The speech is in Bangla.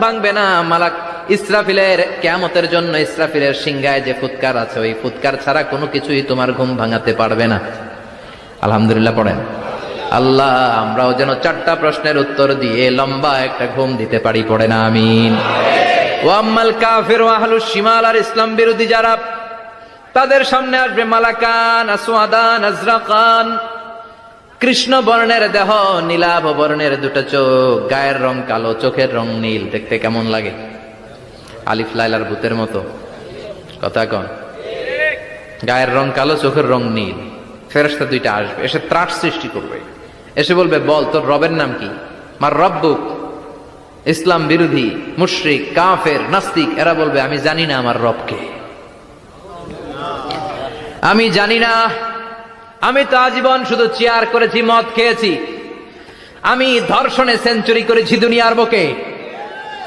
ভাঙবে না। মালাক ইসরাফিলের কিয়ামতের জন্য ইসরাফিলের সিংহায় যে ফুৎকার আছে, ওই ফুৎকার ছাড়া কোনো কিছুই তোমার ঘুম ভাঙাতে পারবে না। আলহামদুলিল্লাহ পড়েন। আল্লাহ আমরাও যেন 4টা প্রশ্নের উত্তর দিয়ে লম্বা একটা ঘুম দিতে পারি, পড়েন আমিন। ওয়াম্মাল কাফির ওয়া আহলুশ শিমাল, আর ইসলাম বিরোধী যারা, তাদের সামনে আসবে মালাকান আসওয়াদান আজরাকান, কৃষ্ণ বর্ণের দেহ, নীলাভ বর্ণের দুটো চোখ, গায়ের রং কালো, চোখের রং নীল। দেখতে কেমন লাগে? আলিফ লাইলার ভূতের মতো। কথা কন। গায়ের রং কালো, চোখের রং নীল। ফেরেশতা দুইটা আসবে, এসে ত্রাস সৃষ্টি করবে, এসে বলবে, বল তোর রবের নাম কি? মার রব্বুক। ইসলাম বিরোধী মুশরিক, কাফের, নাস্তিক এরা বলবে, আমি জানি না আমার রবকে, আমি জানি না। আমি তো আজীবন শুধু চেয়ার করেছি, মদ খেয়েছি, আমি ধর্ষণে সেঞ্চুরি করেছি দুনিয়ার বুকে।